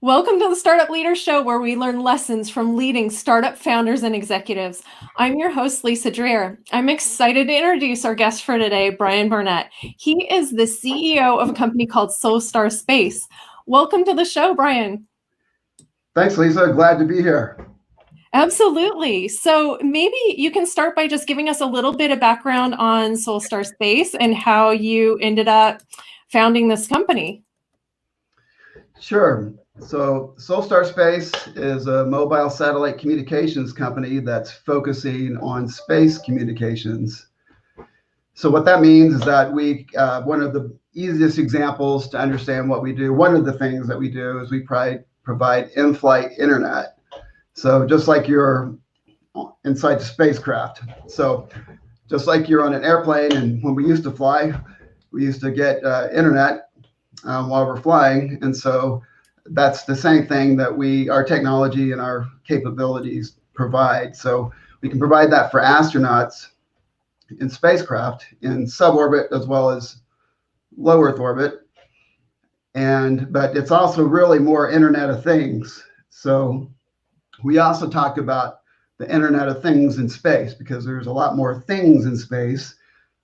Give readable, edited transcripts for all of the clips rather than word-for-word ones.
Welcome to the Startup Leaders Show, where we learn lessons from leading startup founders and executives. I'm your host, Lisa Dreher. I'm excited to introduce our guest for today, Brian Barnett. He is the CEO of a company called Soulstar Space. Welcome to the show, Brian. Thanks, Lisa. Glad to be here. Absolutely. So maybe you can start by just giving us a little bit of background on Soulstar Space and how you ended up founding this company. Sure. So Soulstar Space is a mobile satellite communications company that's focusing on space communications. So what that means is that one of the easiest examples to understand what we do, one of the things that we do is we provide in-flight internet. So just like you're inside the spacecraft. So just like you're on an airplane, and when we used to fly, we used to get internet while we're flying. And so that's the same thing that our technology and our capabilities provide. So we can provide that for astronauts in spacecraft in suborbit as well as low Earth orbit. But it's also really more Internet of Things. So we also talk about the Internet of Things in space, because there's a lot more things in space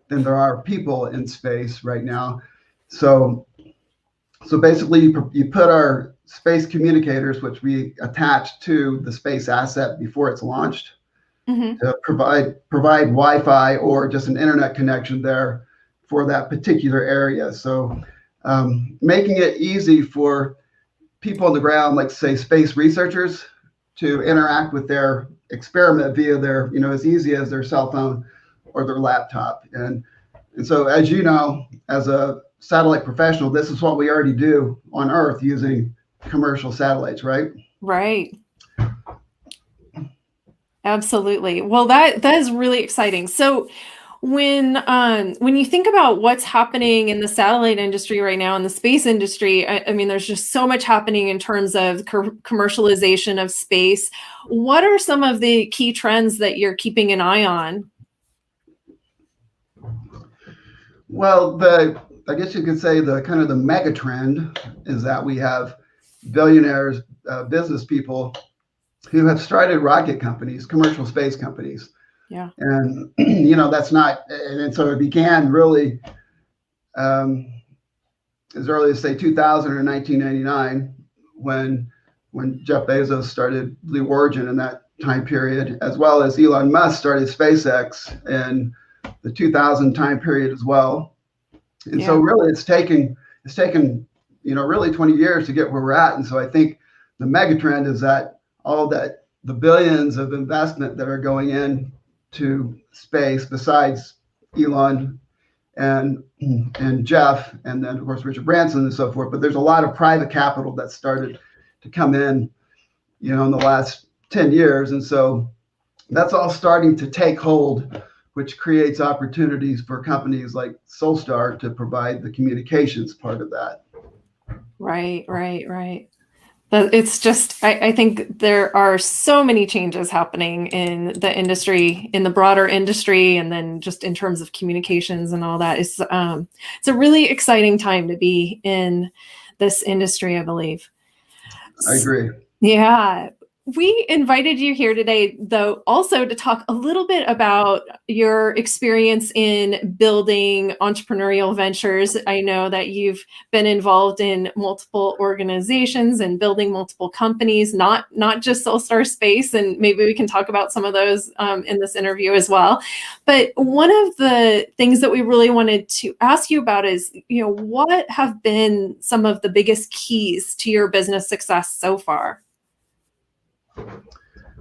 than there are people in space right now. So basically, you put our space communicators, which we attach to the space asset before it's launched, to provide Wi-Fi or just an internet connection there for that particular area. So making it easy for people on the ground, like say space researchers, to interact with their experiment via their, as easy as their cell phone or their laptop. And so, as you know, as a satellite professional, this is what we already do on Earth using commercial satellites, right? Right. Absolutely. Well, that is really exciting. So when you think about what's happening in the satellite industry right now, in the space industry, I mean, there's just so much happening in terms of commercialization of space. What are some of the key trends that you're keeping an eye on? Well, I guess you could say the kind of the mega trend is that we have billionaires, business people who have started rocket companies, commercial space companies. Yeah. And, that's not, and so it began really as early as say 2000 or 1999, when Jeff Bezos started Blue Origin in that time period, as well as Elon Musk started SpaceX in the 2000 time period as well. And so really it's taken really 20 years to get where we're at. And so I think the mega trend is that the billions of investment that are going in to space, besides Elon and Jeff, and then of course Richard Branson and so forth, but there's a lot of private capital that started to come in, in the last 10 years. And so that's all starting to take hold, which creates opportunities for companies like Soulstar to provide the communications part of that. Right. It's just, I think there are so many changes happening in the industry, in the broader industry, and then just in terms of communications and all that. It's a really exciting time to be in this industry, I believe. I agree. Yeah. We invited you here today, though, also to talk a little bit about your experience in building entrepreneurial ventures. I know that you've been involved in multiple organizations and building multiple companies, not just Soulstar Space, and maybe we can talk about some of those in this interview as well. But one of the things that we really wanted to ask you about is, what have been some of the biggest keys to your business success so far?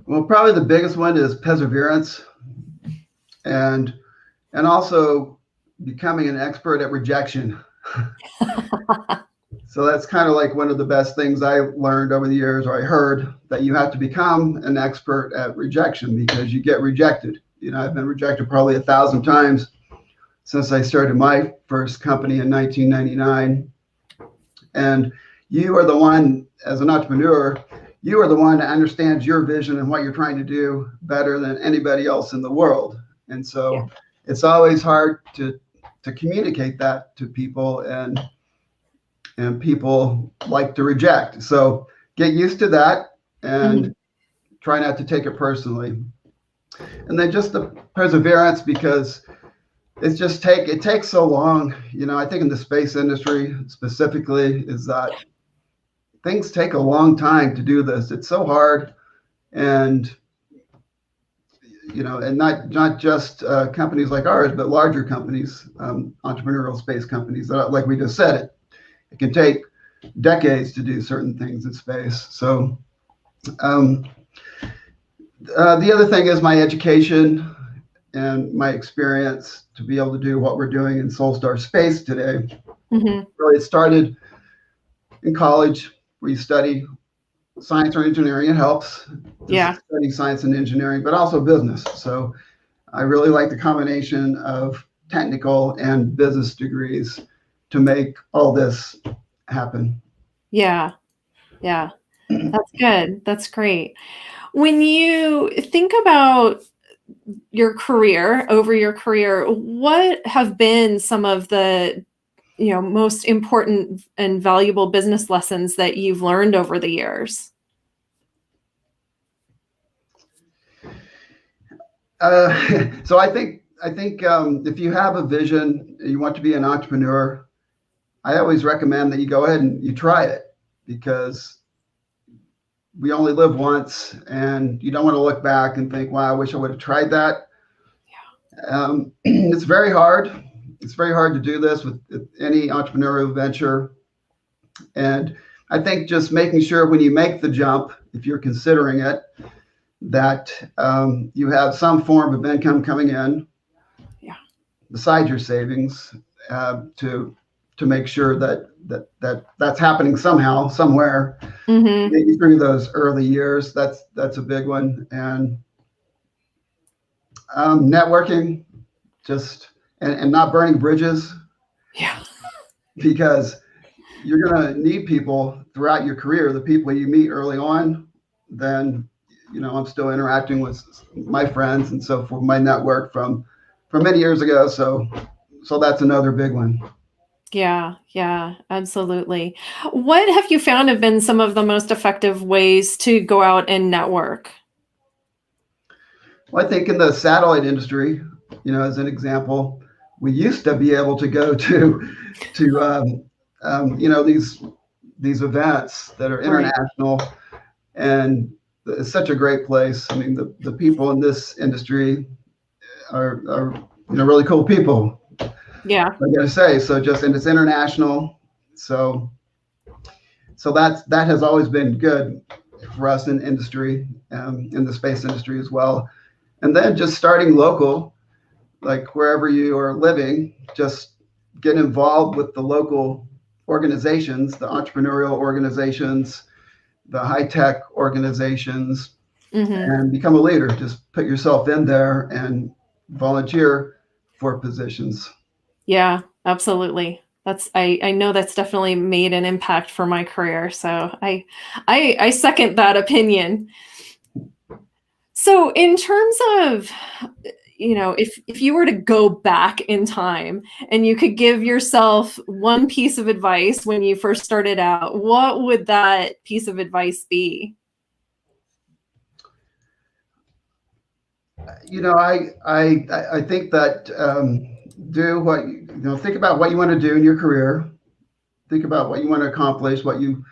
Well, probably the biggest one is perseverance, and also becoming an expert at rejection. So that's kind of like one of the best things I learned over the years, or I heard, that you have to become an expert at rejection, because you get rejected. I've been rejected probably 1,000 times since I started my first company in 1999. And you are the one, as an entrepreneur, you are the one that understands your vision and what you're trying to do better than anybody else in the world. And so it's always hard to communicate that to people, and people like to reject. So get used to that and try not to take it personally. And then just the perseverance, because it takes so long. I think in the space industry specifically is that things take a long time to do this. It's so hard, and and not just companies like ours, but larger companies, entrepreneurial space companies. That, like we just said, it can take decades to do certain things in space. So the other thing is my education and my experience to be able to do what we're doing in Soulstar Space today. Really, it started in college, where you study science or engineering. It helps to study science and engineering, but also business. So I really like the combination of technical and business degrees to make all this happen. Yeah. That's good. That's great. When you think about your career, what have been some of the most important and valuable business lessons that you've learned over the years? So I think if you have a vision, you want to be an entrepreneur, I always recommend that you go ahead and you try it, because we only live once, and you don't want to look back and think, wow, I wish I would have tried that. It's very hard. It's very hard to do this with any entrepreneurial venture. And I think just making sure when you make the jump, if you're considering it, that you have some form of income coming in besides your savings, to make sure that's happening somehow, somewhere, maybe through those early years. That's a big one. And networking, and not burning bridges. Because you're going to need people throughout your career. The people you meet early on, then I'm still interacting with my friends and so forth, my network from many years ago. So that's another big one. Yeah, absolutely. What have you found have been some of the most effective ways to go out and network? Well, I think in the satellite industry, as an example, we used to be able to go to these events that are international, and it's such a great place. I mean, the people in this industry are really cool people. I gotta say. So and it's international. So that has always been good for us in industry, in the space industry as well. And then just starting local, like wherever you are living, just get involved with the local organizations, the entrepreneurial organizations, the high-tech organizations, and become a leader. Just put yourself in there and volunteer for positions. Yeah, absolutely. I know that's definitely made an impact for my career. So I second that opinion. So in terms of, if you were to go back in time and you could give yourself one piece of advice when you first started out, what would that piece of advice be? I think that think about what you want to do in your career. Think about what you want to accomplish, what you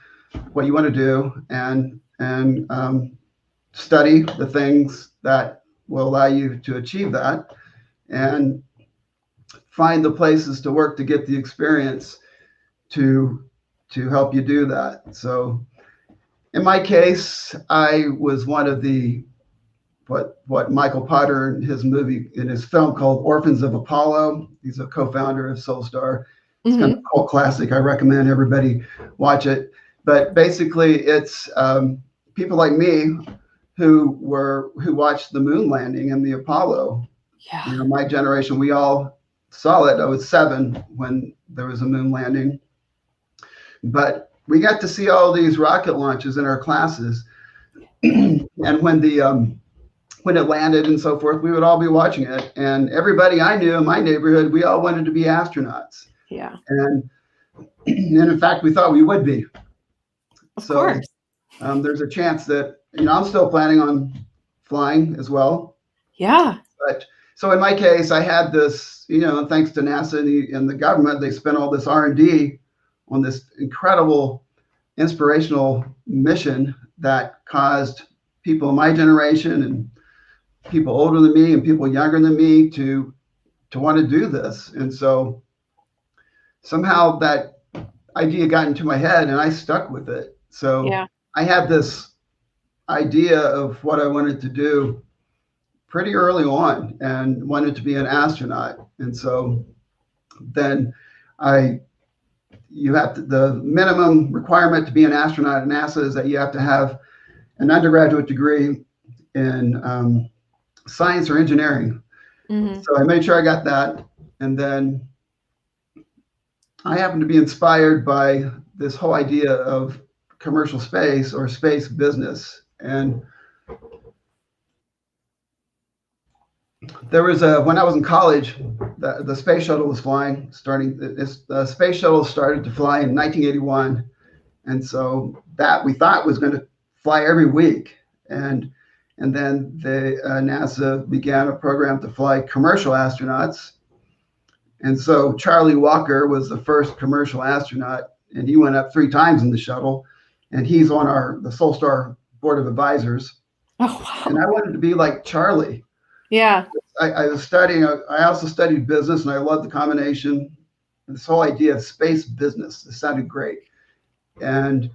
want to do, and study the things that will allow you to achieve that, and find the places to work to get the experience to help you do that. So in my case, I was one of the what Michael Potter in his film called Orphans of Apollo. He's a co-founder of Soulstar. It's kind of a cult classic. I recommend everybody watch it. But basically, it's people like me who watched the moon landing and the Apollo. My generation, we all saw it. I was 7 when there was a moon landing. But we got to see all these rocket launches in our classes. And when it landed and so forth, we would all be watching it. And everybody I knew in my neighborhood, we all wanted to be astronauts. And in fact, we thought we would be. Of course. there's a chance that, I'm still planning on flying as well. Yeah. But so in my case, I had this, thanks to NASA and the government, they spent all this R&D on this incredible inspirational mission that caused people in my generation and people older than me and people younger than me to want to do this. And so somehow that idea got into my head and I stuck with it. So Yeah. I had this idea of what I wanted to do pretty early on and wanted to be an astronaut. And so then the minimum requirement to be an astronaut at NASA is that you have to have an undergraduate degree in science or engineering. Mm-hmm. So I made sure I got that. And then I happened to be inspired by this whole idea of commercial space or space business. And there was when I was in college, the space shuttle was flying, the space shuttle started to fly in 1981. And so that we thought was going to fly every week. And then NASA began a program to fly commercial astronauts. And so Charlie Walker was the first commercial astronaut, and he went up 3 times in the shuttle. And he's on the Soulstar board of advisors. Oh, wow. And I wanted to be like Charlie. Yeah. I was studying, I also studied business, and I loved the combination, this whole idea of space business. It sounded great. And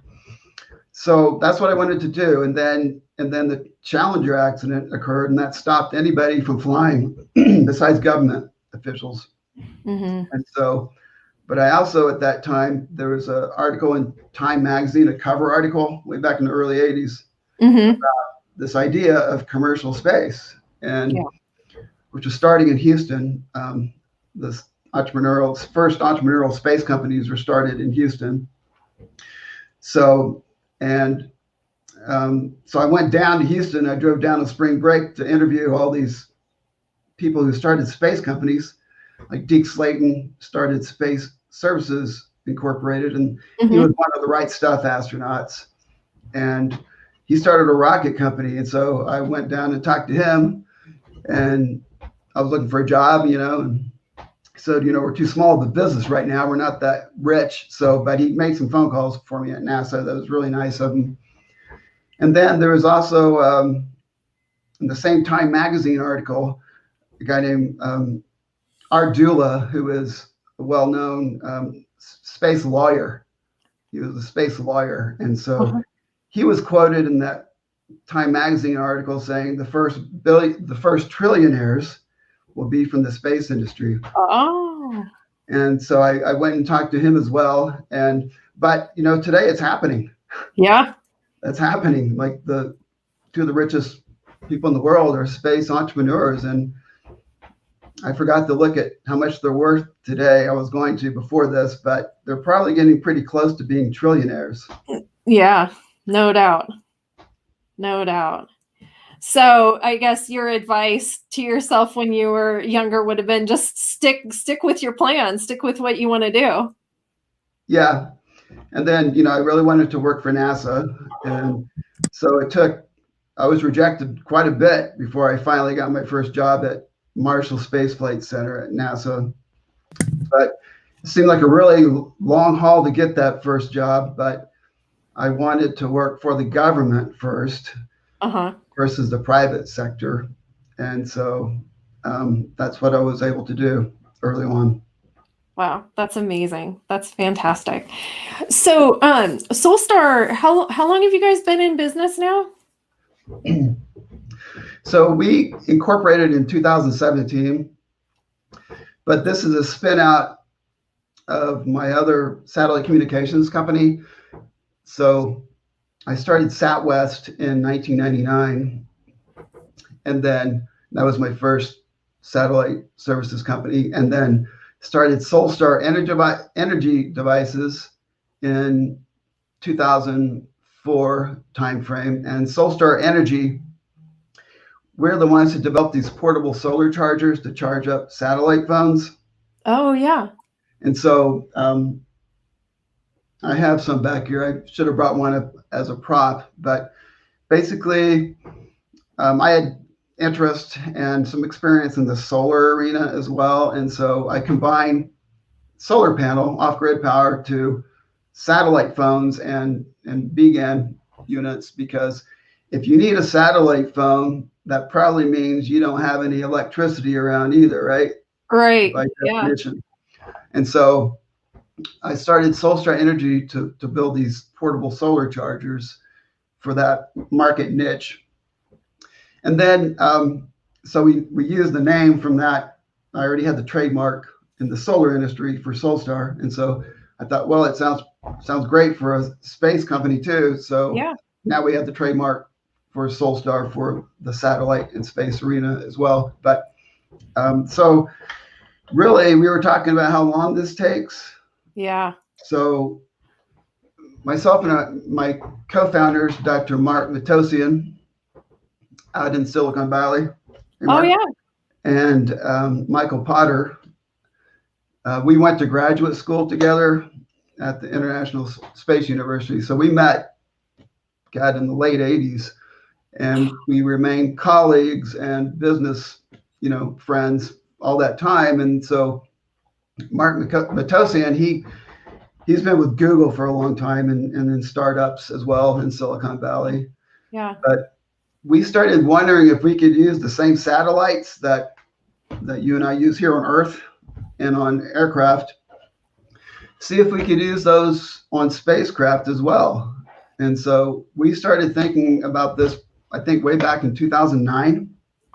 so that's what I wanted to do. And then the Challenger accident occurred, and that stopped anybody from flying besides government officials. Mm-hmm. And so, but I also, at that time, there was an article in Time magazine, a cover article way back in the early 80s, Mm-hmm. about this idea of commercial space, and which was starting in Houston. This first entrepreneurial space companies were started in Houston. So I went down to Houston. I drove down on spring break to interview all these people who started space companies. Like Deke Slayton started Space Services Incorporated, and he was one of the Right Stuff astronauts. And he started a rocket company. And so I went down and talked to him, and I was looking for a job, and he said, we're too small of a business right now. We're not that rich. But he made some phone calls for me at NASA. That was really nice of him. And then there was also, in the same Time magazine article, a guy named Art Dula, who is a well-known space lawyer. He was a space lawyer. And so he was quoted in that Time magazine article saying the first trillionaires will be from the space industry. Oh. And so I went and talked to him as well. But today it's happening. Yeah. That's happening. Like two of the richest people in the world are space entrepreneurs. And I forgot to look at how much they're worth today. I was going to before this, but they're probably getting pretty close to being trillionaires. Yeah, no doubt. No doubt. So I guess your advice to yourself when you were younger would have been just stick with your plan, stick with what you want to do. Yeah. And then, I really wanted to work for NASA. And so I was rejected quite a bit before I finally got my first job at Marshall Space Flight Center at NASA. But it seemed like a really long haul to get that first job, but I wanted to work for the government first versus the private sector. And so that's what I was able to do early on. Wow, that's amazing. That's fantastic. So Soulstar, how long have you guys been in business now? So we incorporated in 2017, but this is a spin out of my other satellite communications company. So I started SatWest in 1999, and then that was my first satellite services company, and then started Soulstar Energy Devices in 2004 timeframe. And Soulstar Energy, we're the ones who developed these portable solar chargers to charge up satellite phones. Oh, yeah. And so I have some back here. I should have brought one up as a prop, but basically, I had interest and some experience in the solar arena as well. And so I combined solar panel, off-grid power, to satellite phones and BGAN units, because if you need a satellite phone, that probably means you don't have any electricity around either, right? Right. By Yeah. definition. And so I started Soulstar Energy to build these portable solar chargers for that market niche. And then, so we used the name from that. I already had the trademark in the solar industry for Soulstar. And so I thought, well, it sounds great for a space company too. So Yeah. now we have the trademark for Soulstar for the satellite and space arena as well. But so really, we were talking about how long this takes. Yeah. So myself and my co-founders, Dr. Mark Matosian, out in Silicon Valley. Hey, Oh, Mark. yeah. And Michael Potter, we went to graduate school together at the International Space University. So we met, God, in the late 80s, and we remained colleagues and business, friends all that time. And so Mark Matosian, he's been with Google for a long time and in startups as well in Silicon Valley. Yeah. But we started wondering if we could use the same satellites that you and I use here on Earth and on aircraft, see if we could use those on spacecraft as well. And so we started thinking about this, I think, way back in 2009.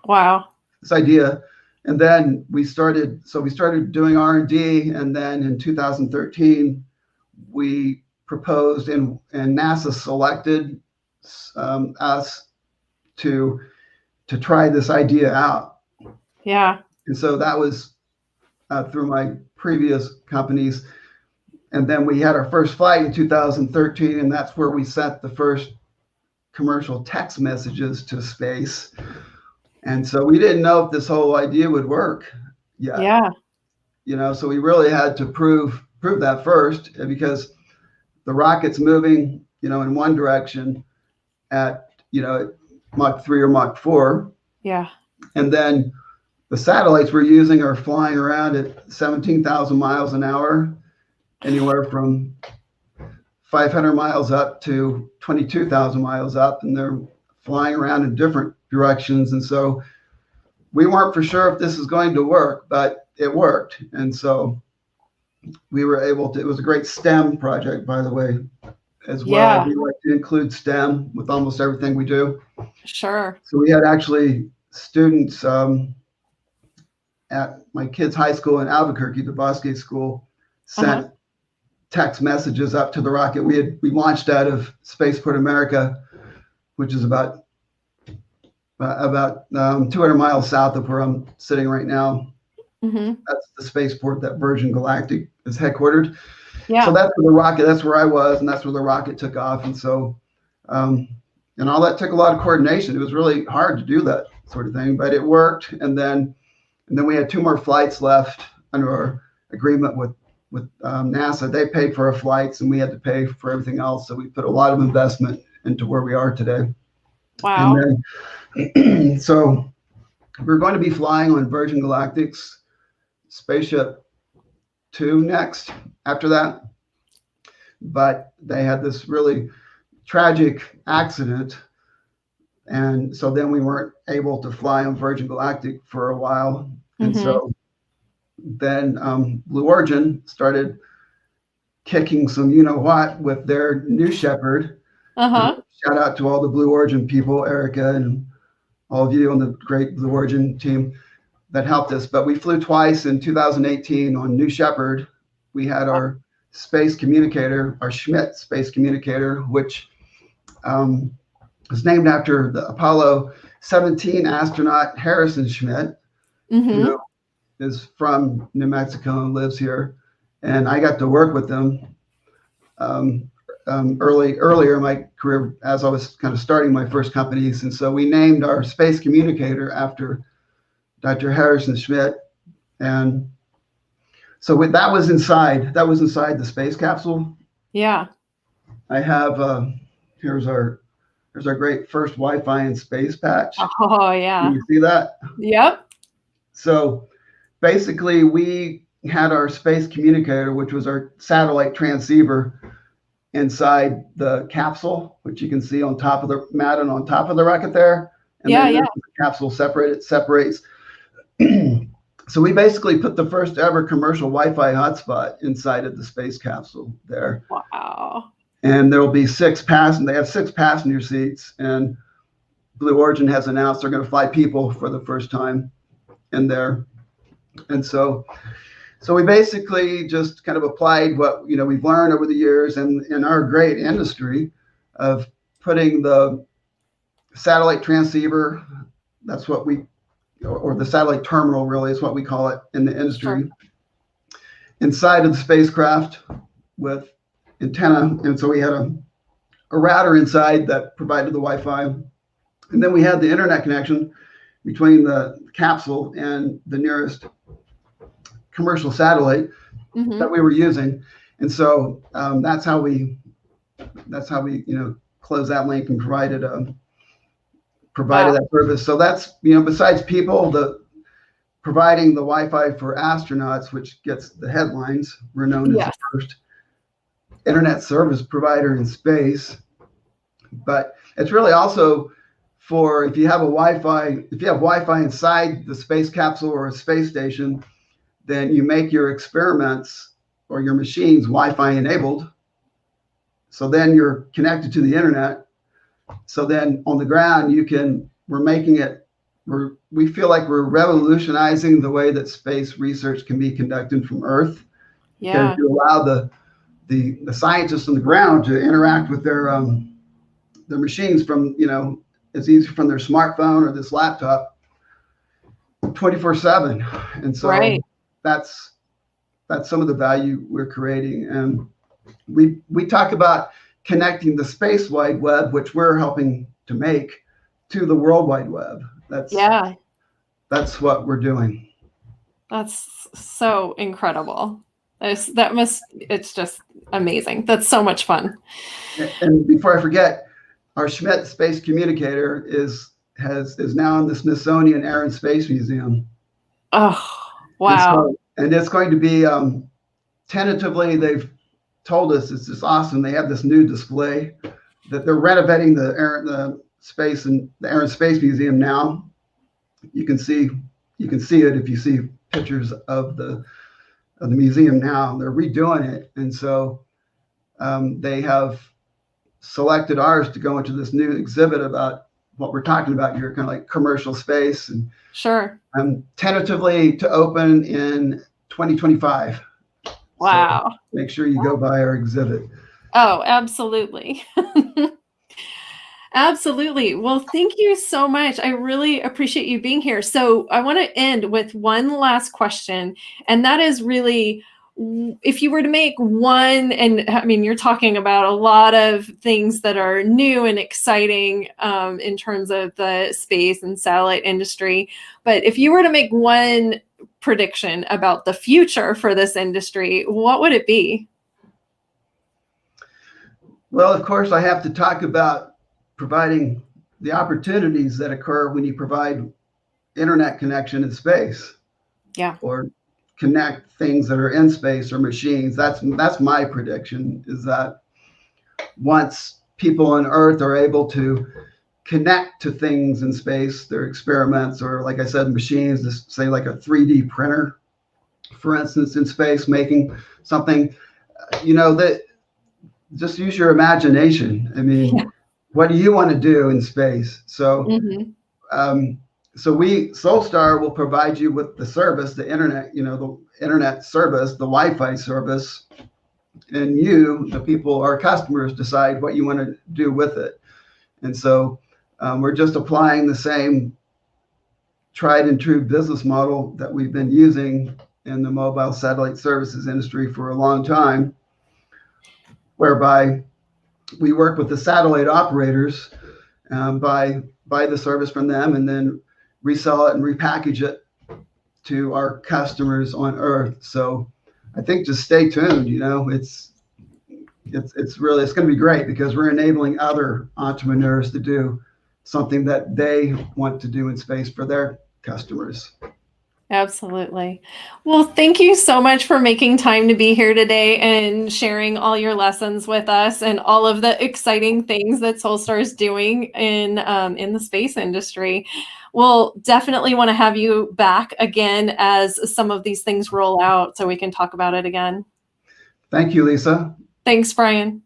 Wow. This idea. And then we started doing R&D. And then in 2013, we proposed and NASA selected us to try this idea out. Yeah. And so that was through my previous companies. And then we had our first flight in 2013, and that's where we sent the first commercial text messages to space. And so we didn't know if this whole idea would work yet. Yeah. So we really had to prove that first, because the rocket's moving, in one direction at, Mach 3 or Mach 4. Yeah. And then the satellites we're using are flying around at 17,000 miles an hour, anywhere from 500 miles up to 22,000 miles up, and they're flying around in different directions. And so we weren't for sure if this is going to work, but it worked. And so we were able to, it was a great STEM project, by the way, as well. Yeah. We like to include STEM with almost everything we do. Sure. So we had actually students at my kids' high school in Albuquerque, the Bosque School, sent text messages up to the rocket. We launched out of Spaceport America, which is about 200 miles south of where I'm sitting right now. Mm-hmm. That's the spaceport that Virgin Galactic is headquartered. Yeah. So that's where I was, and that's where the rocket took off. And so, and all that took a lot of coordination. It was really hard to do that sort of thing, but it worked. And then we had 2 more flights left under our agreement with NASA. They paid for our flights, and we had to pay for everything else. So we put a lot of investment into where we are today. Wow. And then, so we're going to be flying on Virgin Galactic's Spaceship 2 next after that. But they had this really tragic accident. And so then we weren't able to fly on Virgin Galactic for a while. And so then Blue Origin started kicking some what with their New Shepard. Shout out to all the Blue Origin people, Erica and all of you on the great Blue Origin team that helped us. But we flew twice in 2018 on New Shepard. We had our space communicator, our Schmidt space communicator, which was named after the Apollo 17 astronaut Harrison Schmidt, who is from New Mexico and lives here. And I got to work with them earlier in my career as I was kind of starting my first companies. And so we named our space communicator after Dr. Harrison Schmidt. And so that was inside the space capsule. Yeah. I have here's our great first Wi-Fi in space patch. Oh, Can yeah. you see that? Yep. So basically, we had our space communicator, which was our satellite transceiver, inside the capsule, which you can see on top of the mat and on top of the rocket there. And Yeah, then yeah. the capsule separates. So we basically put the first ever commercial Wi-Fi hotspot inside of the space capsule there. Wow. And there will be they have 6 passenger seats, and Blue Origin has announced they're going to fly people for the first time in there. And so we basically just kind of applied what we've learned over the years and in our great industry of putting the satellite transceiver, that's what we, or the satellite terminal really is what we call it in the Sure. industry, inside of the spacecraft with antenna. And so we had a router inside that provided the Wi-Fi. And then we had the internet connection between the capsule and the nearest commercial satellite that we were using. And so that's how we closed that link and provided Wow. that service. So that's besides people, providing the Wi-Fi for astronauts, which gets the headlines. We're known as the Yes. first internet service provider in space. But it's really also for if you have Wi-Fi inside the space capsule or a space station, then you make your experiments or your machines Wi-Fi enabled. So then you're connected to the internet. So then on the ground, we feel like we're revolutionizing the way that space research can be conducted from Earth, because Yeah. you allow the scientists on the ground to interact with their machines from, it's easy from their smartphone or this laptop 24/7. And so Right. that's some of the value we're creating. And we talk about connecting the space wide web, which we're helping to make, to the World Wide Web. Yeah. That's what we're doing. That's so incredible. It's just amazing. That's so much fun. And before I forget, our Schmidt space communicator is now in the Smithsonian Air and Space Museum. Oh, And wow. it's going to be tentatively, they've told us it's just awesome. They have this new display that they're renovating the Air and Space Museum now. You can see it if you see pictures of the museum now. They're redoing it, and so they have selected ours to go into this new exhibit about what we're talking about here, kind of like commercial space, and Sure. tentatively to open in 2025. Wow. So make sure you go by our exhibit. Oh, absolutely. Absolutely. Well, thank you so much. I really appreciate you being here. So, I want to end with one last question, and that is really if you were to make one, and I mean, you're talking about a lot of things that are new and exciting in terms of the space and satellite industry, but if you were to make one prediction about the future for this industry, what would it be? Well, of course, I have to talk about providing the opportunities that occur when you provide internet connection in space. Yeah. Or connect things that are in space or machines. That's my prediction, is that once people on Earth are able to connect to things in space, their experiments, or like I said, machines, just say like a 3D printer, for instance, in space, making something, that just use your imagination. I mean, Yeah. what do you want to do in space? So, Mm-hmm. Soulstar will provide you with the service, the internet, the internet service, the Wi-Fi service, and the people, our customers, decide what you want to do with it. And so we're just applying the same tried and true business model that we've been using in the mobile satellite services industry for a long time, whereby we work with the satellite operators, buy the service from them, and then resell it and repackage it to our customers on Earth. So I think just stay tuned. it's going to be great because we're enabling other entrepreneurs to do something that they want to do in space for their customers. Absolutely. Well, thank you so much for making time to be here today and sharing all your lessons with us and all of the exciting things that Soulstar is doing in the space industry. We'll definitely want to have you back again as some of these things roll out so we can talk about it again. Thank you, Lisa. Thanks, Brian.